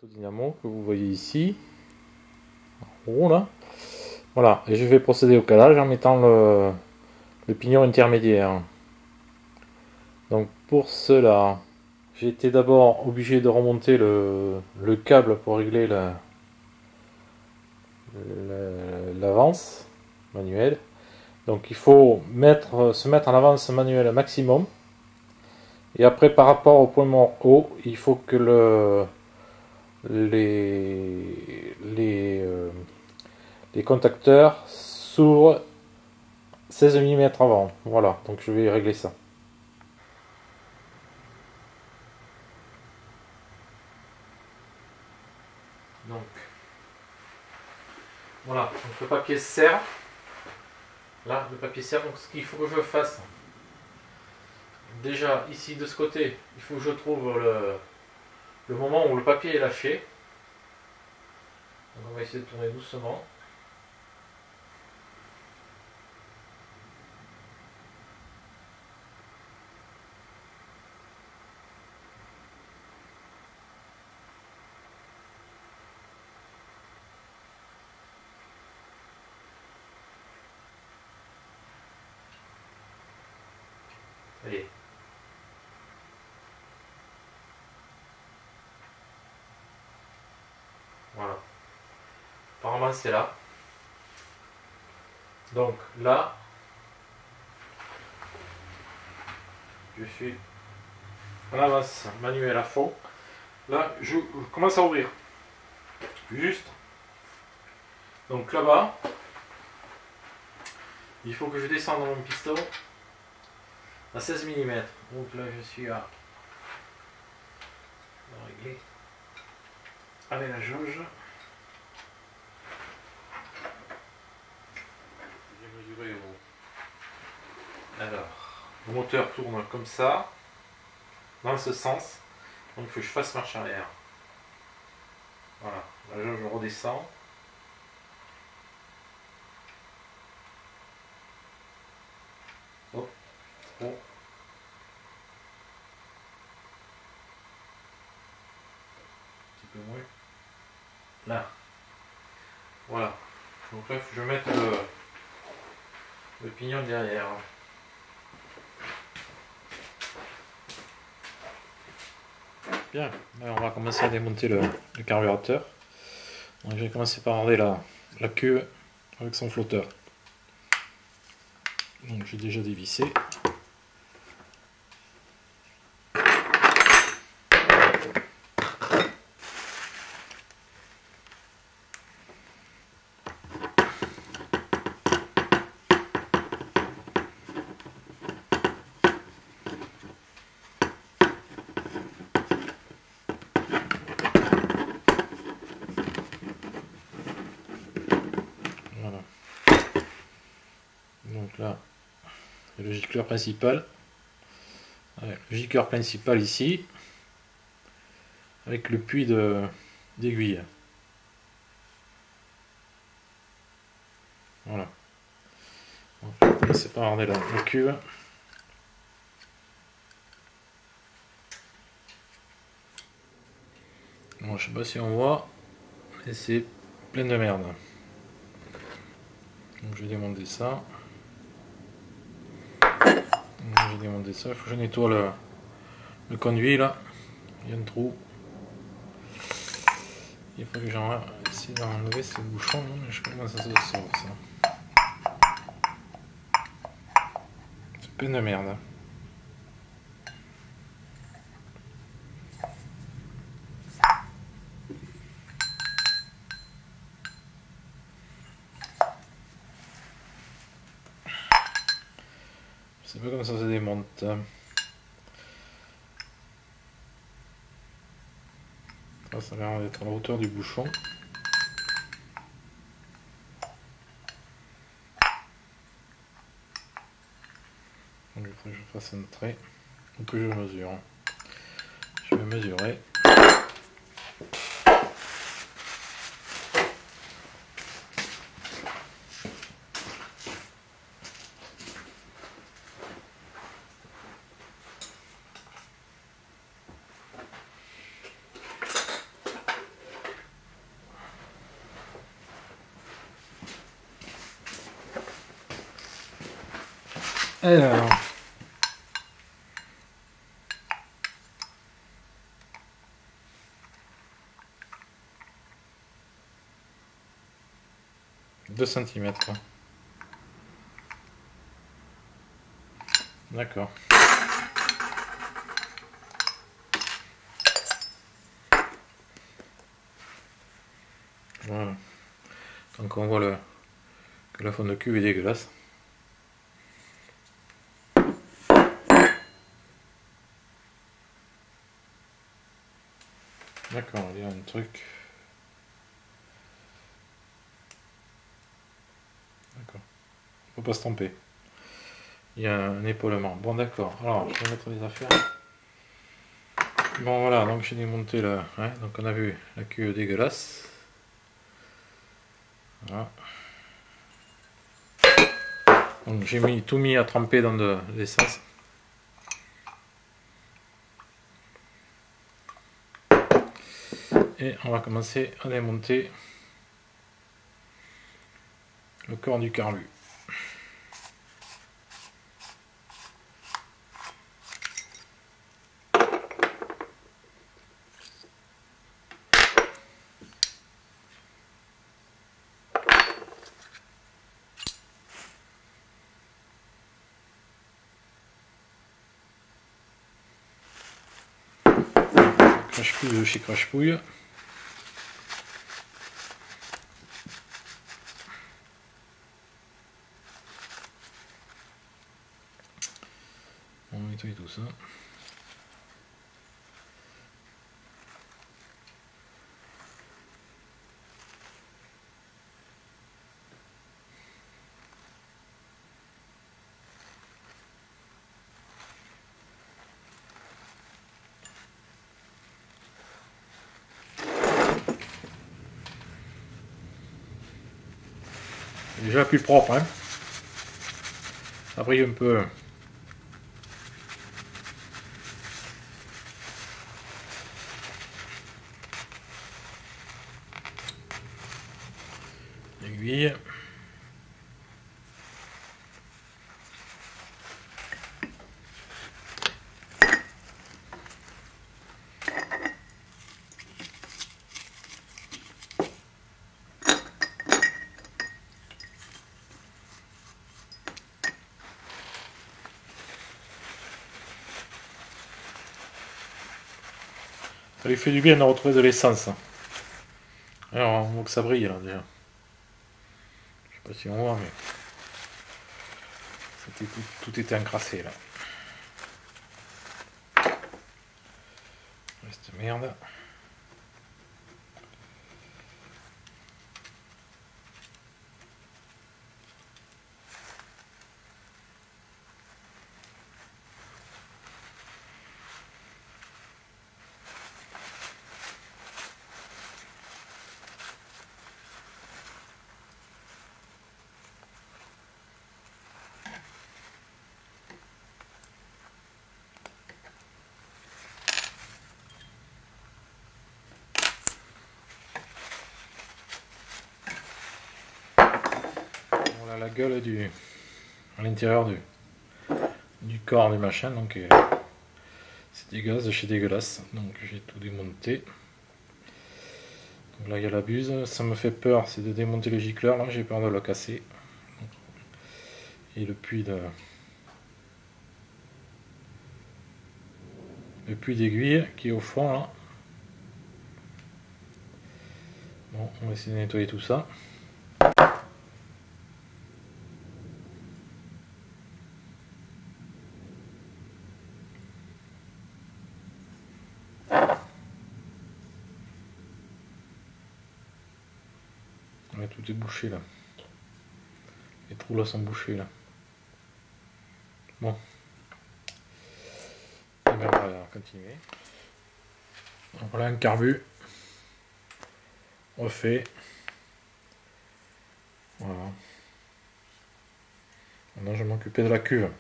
Dynamo que vous voyez ici, en haut là. Voilà, et je vais procéder au calage en mettant le pignon intermédiaire. Donc pour cela, j'ai été d'abord obligé de remonter le câble pour régler l'avance manuelle. Donc il faut se mettre en avance manuelle maximum. Et après par rapport au point mort haut, il faut que les contacteurs s'ouvrent 16 mm avant. Voilà, donc je vais régler ça. Donc voilà, donc le papier serre. Là, le papier serre. Donc ce qu'il faut que je fasse, déjà ici de ce côté, il faut que je trouve le moment où le papier est lâché. Donc on va essayer de tourner doucement. Allez. Voilà. Apparemment c'est là. Donc là, je suis en avance manuel à fond. Là, je commence à ouvrir. Juste. Donc là-bas, il faut que je descende mon piston à 16 mm. Donc là, je suis à régler avec la jauge. J'ai mesuré alors, le moteur tourne comme ça, dans ce sens. Donc il faut que je fasse marche arrière. Voilà, la jauge redescend. Oh, oh. Un petit peu moins. Là. Voilà. Donc là, il faut que je mette le pignon derrière. Bien, là on va commencer à démonter le carburateur. Donc je vais commencer par enlever la cuve avec son flotteur. Donc j'ai déjà dévissé. Voilà. Donc là, le gicleur principal. Ouais, le gicleur principal ici, avec le puits d'aiguille. Voilà. Donc, je vais commencer par regarder la cuve. Bon, je sais pas si on voit, mais c'est plein de merde. Donc je vais démonter ça. Je vais démonter ça. Il faut que je nettoie le conduit là. Il y a un trou. Il faut que j'en essayer d'enlever ce bouchon. Je sais pas comment ça se sort ça. C'est plein de merde. Je sais pas comment ça se démonte. Là, ça a l'air d'être à la hauteur du bouchon. Donc il faut que je fasse un trait ou que je mesure. Je vais mesurer. Alors, deux centimètres. D'accord. Voilà. Donc on voit que la fond de cuve est dégueulasse. D'accord, il y a un truc. D'accord. Faut pas se tromper. Il y a un épaulement. Bon d'accord. Alors je vais mettre les affaires. Bon voilà, donc j'ai démonté le. Ouais, donc on a vu la cuve dégueulasse. Voilà. Donc j'ai tout mis à tremper dans de l'essence. Et on va commencer à démonter le corps du carbu. Crache-pouille de chez Crache-pouille. On nettoie tout ça. Déjà plus propre, hein. Ça brille un peu. L'aiguille. Ça lui fait du bien de retrouver de l'essence. Alors, on voit que ça brille là déjà. Je sais pas si on voit, mais tout était encrassé là. Reste merde. Voilà la gueule à l'intérieur du corps du machin, donc c'est dégueulasse de chez dégueulasse. Donc j'ai tout démonté. Donc là il y a la buse, ça me fait peur, c'est de démonter le gicleur, là j'ai peur de le casser. Et le puits d'aiguille qui est au fond là. Bon, on va essayer de nettoyer tout ça. Ouais, tout est bouché là. Les trous là sont bouchés là. Bon. Et bien on va continuer. Donc voilà un carbu refait. Voilà. Maintenant je vais m'occuper de la cuve.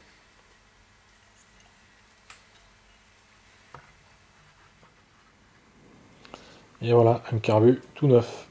Et voilà un carbu tout neuf.